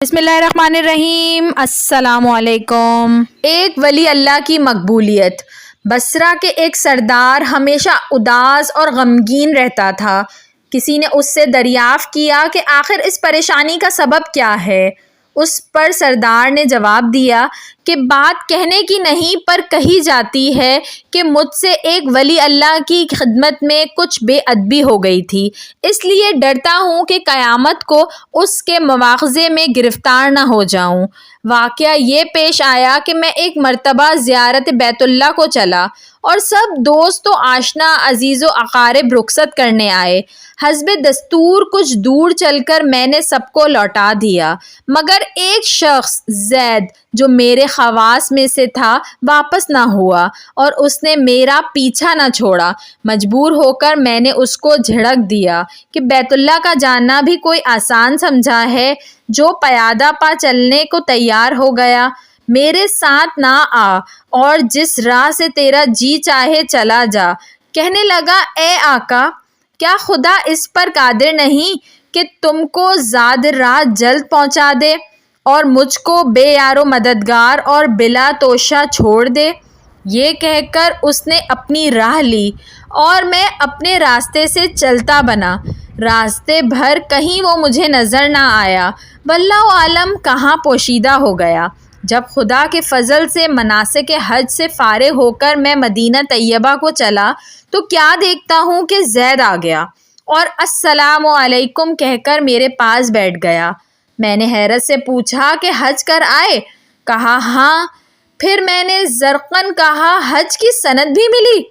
بسم اللہ الرحمن الرحیم۔ السلام علیکم۔ ایک ولی اللہ کی مقبولیت۔ بصرہ کے ایک سردار ہمیشہ اداس اور غمگین رہتا تھا۔ کسی نے اس سے دریافت کیا کہ آخر اس پریشانی کا سبب کیا ہے؟ اس پر سردار نے جواب دیا کہ بات کہنے کی نہیں پر کہی جاتی ہے کہ مجھ سے ایک ولی اللہ کی خدمت میں کچھ بے ادبی ہو گئی تھی، اس لیے ڈرتا ہوں کہ قیامت کو اس کے مواخذے میں گرفتار نہ ہو جاؤں۔ واقعہ یہ پیش آیا کہ میں ایک مرتبہ زیارت بیت اللہ کو چلا اور سب دوست و آشنا عزیز و اقارب رخصت کرنے آئے۔ حسب دستور کچھ دور چل کر میں نے سب کو لوٹا دیا، مگر ایک شخص زید جو میرے خواص میں سے تھا واپس نہ ہوا اور اس نے میرا پیچھا نہ چھوڑا۔ مجبور ہو کر میں نے اس کو جھڑک دیا کہ بیت اللہ کا جاننا بھی کوئی آسان سمجھا ہے؟ جو پیادہ پا چلنے کو تیار ہو گیا، میرے ساتھ نہ آ اور جس راہ سے تیرا جی چاہے چلا جا۔ کہنے لگا، اے آقا، کیا خدا اس پر قادر نہیں کہ تم کو زاد راہ جلد پہنچا دے اور مجھ کو بے یار و مددگار اور بلا توشہ چھوڑ دے؟ یہ کہہ کر اس نے اپنی راہ لی اور میں اپنے راستے سے چلتا بنا۔ راستے بھر کہیں وہ مجھے نظر نہ آیا، واللہ عالم کہاں پوشیدہ ہو گیا۔ جب خدا کے فضل سے مناسک حج سے فارغ ہو کر میں مدینہ طیبہ کو چلا تو کیا دیکھتا ہوں کہ زید آ گیا اور السلام علیکم کہہ کر میرے پاس بیٹھ گیا۔ میں نے حیرت سے پوچھا کہ حج کر آئے؟ کہا ہاں۔ پھر میں نے زرقاً کہا، حج کی سند بھی ملی؟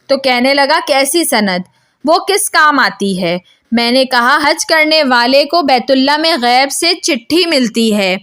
تو کہنے لگا، کیسی سند؟ وہ کس کام آتی ہے؟ میں نے کہا، حج کرنے والے کو بیت اللہ میں غیب سے چٹھی ملتی ہے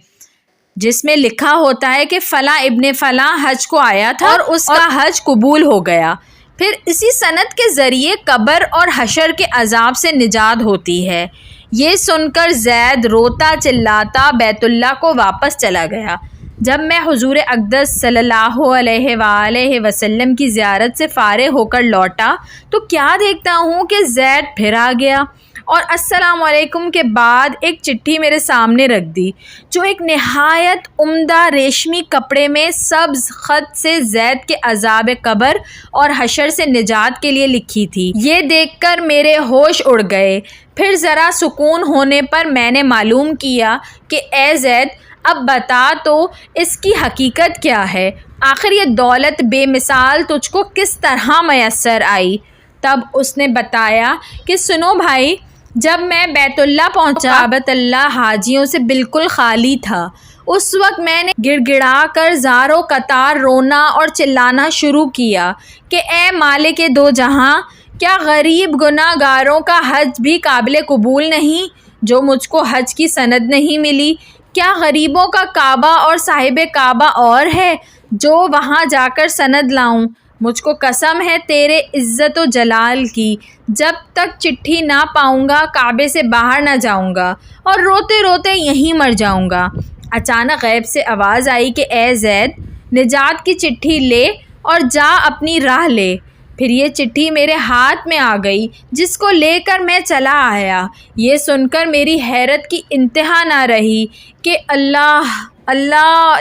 جس میں لکھا ہوتا ہے کہ فلاں ابن فلاں حج کو آیا تھا اور اس کا حج قبول ہو گیا۔ پھر اسی سند کے ذریعے قبر اور حشر کے عذاب سے نجات ہوتی ہے۔ یہ سن کر زید روتا چلاتا بیت اللہ کو واپس چلا گیا۔ جب میں حضور اقدس صلی اللہ علیہ وآلہ وسلم کی زیارت سے فارغ ہو کر لوٹا تو کیا دیکھتا ہوں کہ زید پھر آ گیا اور السلام علیکم کے بعد ایک چٹھی میرے سامنے رکھ دی جو ایک نہایت عمدہ ریشمی کپڑے میں سبز خط سے زید کے عذاب قبر اور حشر سے نجات کے لیے لکھی تھی۔ یہ دیکھ کر میرے ہوش اڑ گئے۔ پھر ذرا سکون ہونے پر میں نے معلوم کیا کہ اے زید، اب بتا تو اس کی حقیقت کیا ہے؟ آخر یہ دولت بے مثال تجھ کو کس طرح میسر آئی؟ تب اس نے بتایا کہ سنو بھائی، جب میں بیت اللہ پہنچا کعبۃ اللہ حاجیوں سے بالکل خالی تھا۔ اس وقت میں نے گڑ گڑا کر زار و قطار رونا اور چلانا شروع کیا کہ اے مالک دو جہاں، کیا غریب گناہ گاروں کا حج بھی قابل قبول نہیں جو مجھ کو حج کی سند نہیں ملی؟ کیا غریبوں کا کعبہ اور صاحب کعبہ اور ہے جو وہاں جا کر سند لاؤں؟ مجھ کو قسم ہے تیرے عزت و جلال کی، جب تک چٹھی نہ پاؤں گا کعبے سے باہر نہ جاؤں گا اور روتے روتے یہیں مر جاؤں گا۔ اچانک غیب سے آواز آئی کہ اے زید، نجات کی چٹھی لے اور جا اپنی راہ لے۔ پھر یہ چٹھی میرے ہاتھ میں آ گئی جس کو لے کر میں چلا آیا۔ یہ سن کر میری حیرت کی انتہا نہ رہی کہ اللہ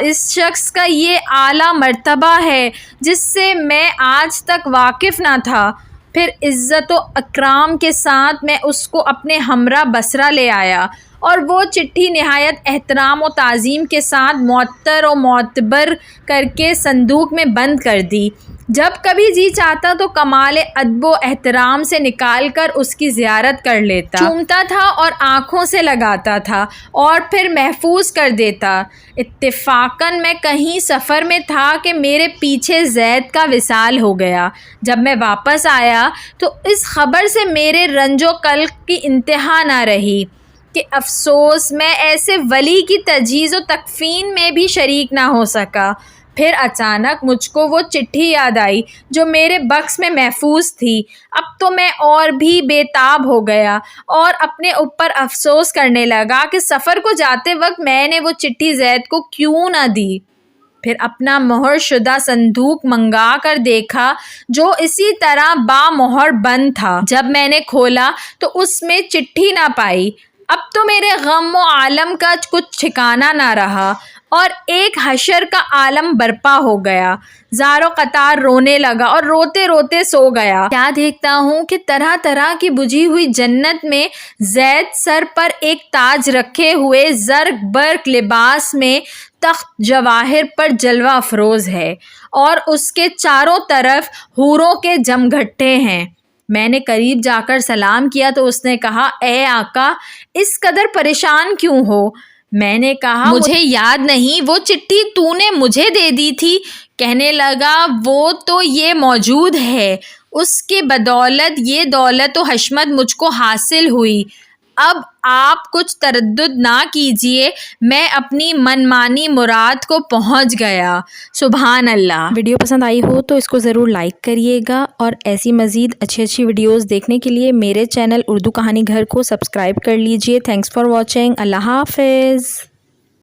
اس شخص کا یہ اعلیٰ مرتبہ ہے جس سے میں آج تک واقف نہ تھا۔ پھر عزت و اکرام کے ساتھ میں اس کو اپنے ہمراہ بصرہ لے آیا اور وہ چٹھی نہایت احترام و تعظیم کے ساتھ معطر و معتبر کر کے صندوق میں بند کر دی۔ جب کبھی جی چاہتا تو کمال ادب و احترام سے نکال کر اس کی زیارت کر لیتا، چومتا تھا اور آنکھوں سے لگاتا تھا اور پھر محفوظ کر دیتا۔ اتفاقاً میں کہیں سفر میں تھا کہ میرے پیچھے زید کا وصال ہو گیا۔ جب میں واپس آیا تو اس خبر سے میرے رنج و قلق کی انتہا نہ رہی کہ افسوس میں ایسے ولی کی تجہیز و تکفین میں بھی شریک نہ ہو سکا۔ پھر اچانک مجھ کو وہ چٹھی یاد آئی جو میرے بکس میں محفوظ تھی۔ اب تو میں اور بھی بے تاب ہو گیا اور اپنے اوپر افسوس کرنے لگا کہ سفر کو جاتے وقت میں نے وہ چٹھی زید کو کیوں نہ دی۔ پھر اپنا مہر شدہ صندوق منگا کر دیکھا جو اسی طرح با مہر بند تھا۔ جب میں نے کھولا تو اس میں چٹھی نہ پائی۔ اب تو میرے غم و عالم کا کچھ ٹھکانہ نہ رہا اور ایک حشر کا عالم برپا ہو گیا۔ زارو قطار رونے لگا اور روتے روتے سو گیا۔ کیا دیکھتا ہوں کہ طرح طرح کی بجھی ہوئی جنت میں زید سر پر ایک تاج رکھے ہوئے زرق برق لباس میں تخت جواہر پر جلوہ افروز ہے اور اس کے چاروں طرف حوروں کے جمگھٹے ہیں۔ میں نے قریب جا کر سلام کیا تو اس نے کہا، اے آقا، اس قدر پریشان کیوں ہو؟ میں نے کہا، مجھے یاد نہیں وہ چٹھی تو نے مجھے دے دی تھی۔ کہنے لگا، وہ تو یہ موجود ہے، اس کے بدولت یہ دولت و حشمت مجھ کو حاصل ہوئی۔ اب آپ کچھ تردد نہ کیجئے، میں اپنی منمانی مراد کو پہنچ گیا۔ سبحان اللہ۔ ویڈیو پسند آئی ہو تو اس کو ضرور لائک کریے گا اور ایسی مزید اچھی ویڈیوز دیکھنے کے لیے میرے چینل اردو کہانی گھر کو سبسکرائب کر لیجئے۔ Thanks for watching. اللہ حافظ۔